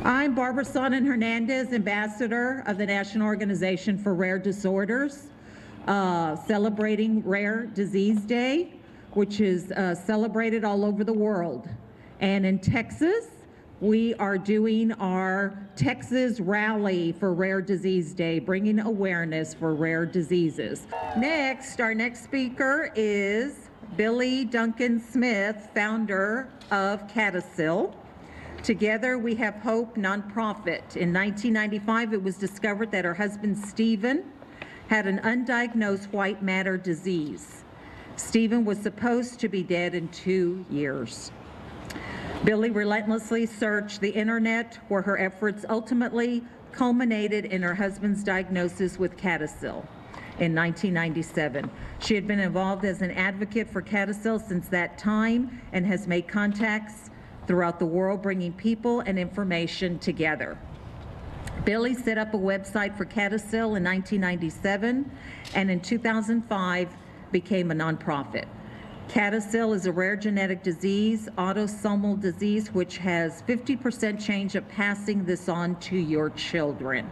I'm Barbara Sonnen Hernandez, Ambassador of the National Organization for Rare Disorders, celebrating Rare Disease Day, which is celebrated all over the world. And in Texas, we are doing our Texas Rally for Rare Disease Day, bringing awareness for rare diseases. Next, our next speaker is Billy Duncan Smith, founder of CADASiL. Together, we have Hope Nonprofit. In 1995, it was discovered that her husband, Stephen, had an undiagnosed white matter disease. Stephen was supposed to be dead in 2 years. Billy relentlessly searched the internet, where her efforts ultimately culminated in her husband's diagnosis with CADASiL in 1997. She had been involved as an advocate for CADASiL since that time and has made contacts throughout the world, bringing people and information together. Billy set up a website for CADASiL in 1997 and in 2005 became a nonprofit. CADASiL is a rare genetic disease, autosomal disease, which has 50% chance of passing this on to your children.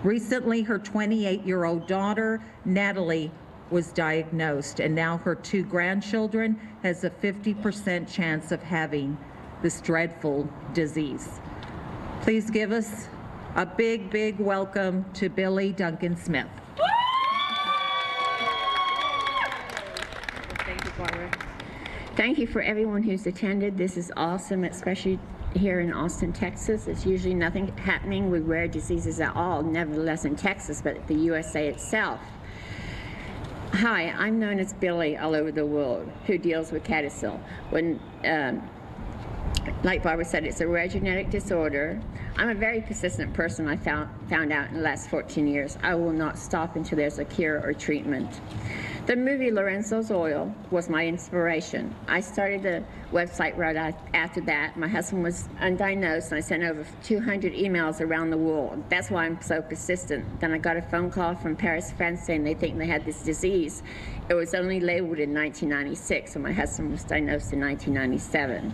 Recently, her 28-year-old daughter, Natalie, was diagnosed, and now her 2 grandchildren has a 50% chance of having this dreadful disease. Please give us a big, big welcome to Billy Duncan Smith. Thank you, Barbara. Thank you for everyone who's attended. This is awesome, especially here in Austin, Texas. It's usually nothing happening with rare diseases at all, nevertheless in Texas, but the USA itself. Hi, I'm known as Billy all over the world, who deals with CADASiL. Like Barbara said, it's a rare genetic disorder. I'm a very persistent person, I found out in the last 14 years. I will not stop until there's a cure or treatment. The movie Lorenzo's Oil was my inspiration. I started a website right after that. My husband was undiagnosed, and I sent over 200 emails around the world. That's why I'm so persistent. Then I got a phone call from Paris, France, saying they think they had this disease. It was only labeled in 1996, and my husband was diagnosed in 1997.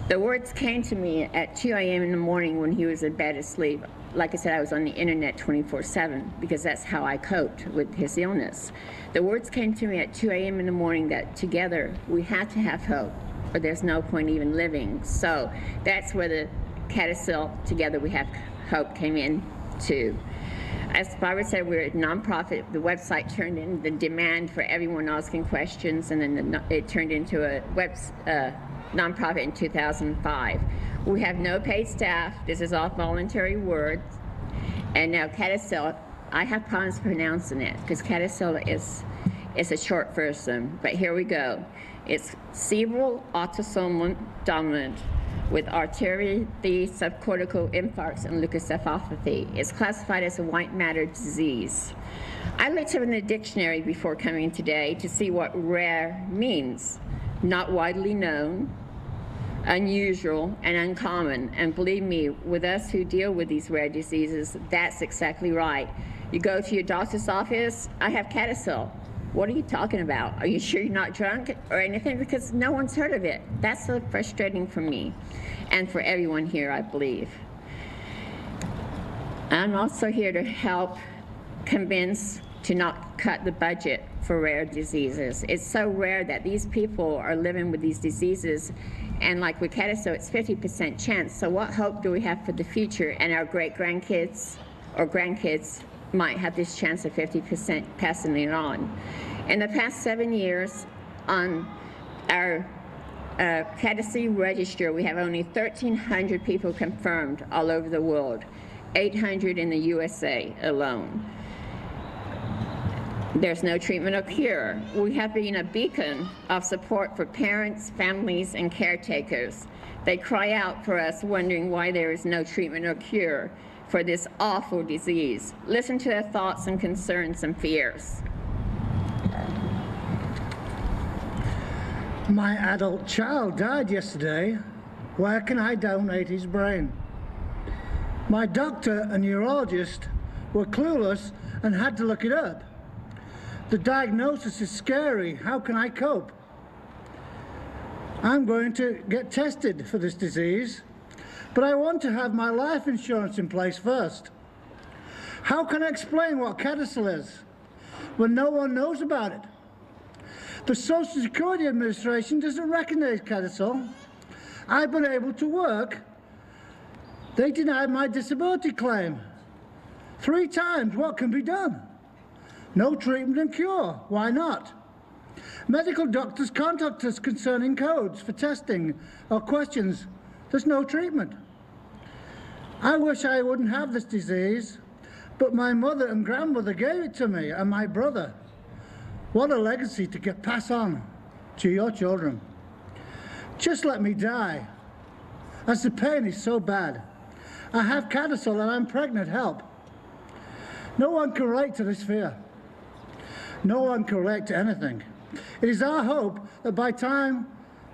The words came to me at 2 a.m. in the morning when he was in bed asleep. Like I said, I was on the internet 24/7 because that's how I coped with his illness. The words came to me at 2 a.m. in the morning that together we had to have hope, or there's no point even living. So that's where the CADASiL, Together We Have Hope, came in too. As Barbara said, we're a nonprofit. The website turned into the demand for everyone asking questions, and then it turned into a nonprofit in 2005. We have no paid staff. This is all voluntary work. And now CADASiL, I have problems pronouncing it because CADASiL is a short version, but here we go. It's cerebral autosomal dominant with arterial subcortical infarcts and leukoencephalopathy. It's classified as a white matter disease. I looked up in the dictionary before coming today to see what rare means. Not widely known, unusual, and uncommon. And believe me, with us who deal with these rare diseases, that's exactly right. You go to your doctor's office, I have CADASiL. What are you talking about? Are you sure you're not drunk or anything? Because no one's heard of it. That's so frustrating for me and for everyone here, I believe. I'm also here to help convince to not cut the budget for rare diseases. It's so rare that these people are living with these diseases, and like with CADASiL, it's 50% chance. So what hope do we have for the future? And our great-grandkids or grandkids might have this chance of 50% passing it on. In the past 7 years, on our CADASiL register, we have only 1,300 people confirmed all over the world, 800 in the USA alone. There's no treatment or cure. We have been a beacon of support for parents, families, and caretakers. They cry out for us, wondering why there is no treatment or cure for this awful disease. Listen to their thoughts and concerns and fears. My adult child died yesterday. Where can I donate his brain? My doctor and neurologist were clueless and had to look it up. The diagnosis is scary. How can I cope? I'm going to get tested for this disease, but I want to have my life insurance in place first. How can I explain what CADASiL is when no one knows about it? The Social Security Administration doesn't recognize CADASiL. I've been able to work. They denied my disability claim 3 times. What can be done? No treatment and cure. Why not? Medical doctors contact us concerning codes for testing or questions. There's no treatment. I wish I wouldn't have this disease, but my mother and grandmother gave it to me, and my brother. What a legacy to pass on to your children. Just let me die, as the pain is so bad. I have CADASiL and I'm pregnant. Help. No one can relate to this fear. No one can relate to anything. It is our hope that by the time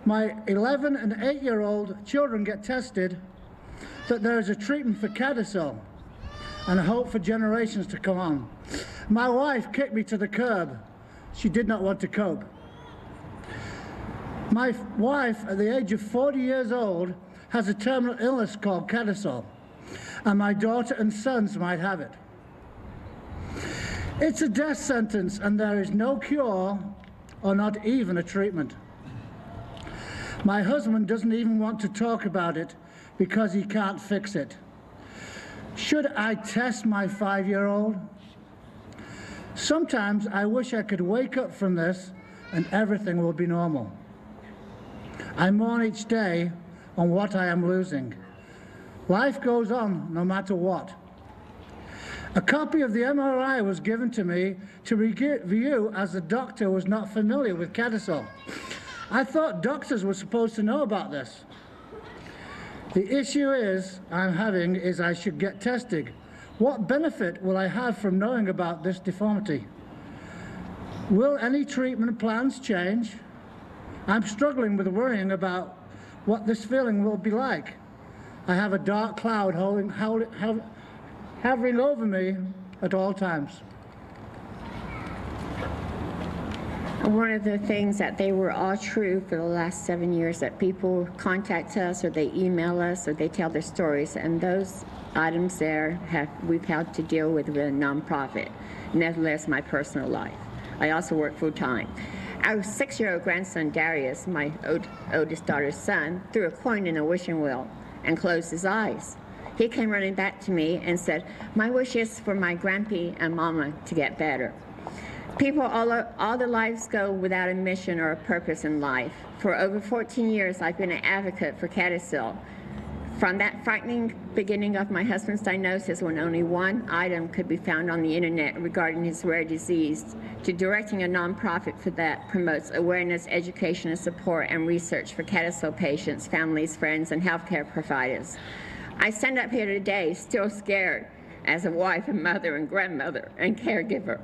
my 11 and 8-year-old children get tested, that there is a treatment for CADASiL and a hope for generations to come on. My wife kicked me to the curb. She did not want to cope. My wife, at the age of 40 years old, has a terminal illness called CADASiL, and my daughter and sons might have it. It's a death sentence, and there is no cure or not even a treatment. My husband doesn't even want to talk about it because he can't fix it. Should I test my 5-year-old? Sometimes I wish I could wake up from this and everything will be normal. I mourn each day on what I am losing. Life goes on no matter what. A copy of the MRI was given to me to review as the doctor was not familiar with CADASiL. I thought doctors were supposed to know about this. The issue I'm having is I should get tested. What benefit will I have from knowing about this deformity? Will any treatment plans change? I'm struggling with worrying about what this feeling will be like. I have a dark cloud hovering over me at all times. One of the things that they were all true for the last 7 years, that people contact us or they email us or they tell their stories, and those items there we've had to deal with a nonprofit, nevertheless my personal life. I also work full-time. Our 6-year-old grandson Darius, my oldest daughter's son, threw a coin in a wishing wheel and closed his eyes. He came running back to me and said, "My wish is for my grandpa and mama to get better." People all their lives go without a mission or a purpose in life. For over 14 years, I've been an advocate for CADASiL. From that frightening beginning of my husband's diagnosis when only one item could be found on the internet regarding his rare disease, to directing a nonprofit for that promotes awareness, education, and support and research for CADASiL patients, families, friends, and healthcare providers. I stand up here today still scared as a wife and mother and grandmother and caregiver.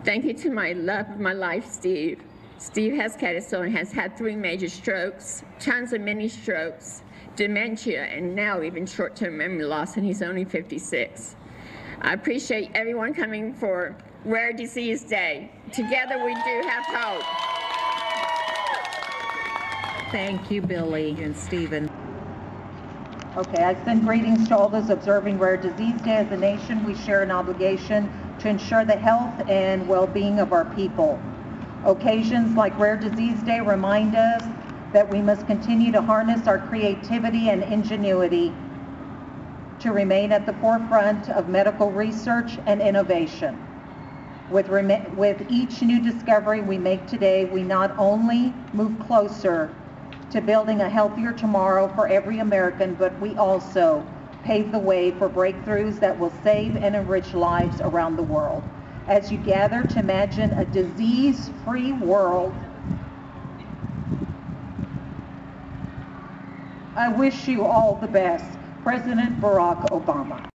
Thank you to my love of my life, Steve. Steve has CADASiL and has had 3 major strokes, tons of mini strokes, dementia, and now even short-term memory loss, and he's only 56. I appreciate everyone coming for Rare Disease Day. Together we do have hope. Thank you, Billy and Stephen. Okay, I send greetings to all those observing Rare Disease Day. As a nation, we share an obligation to ensure the health and well-being of our people. Occasions like Rare Disease Day remind us that we must continue to harness our creativity and ingenuity to remain at the forefront of medical research and innovation. With each new discovery we make today, we not only move closer to building a healthier tomorrow for every American, but we also pave the way for breakthroughs that will save and enrich lives around the world. As you gather to imagine a disease-free world, I wish you all the best. President Barack Obama.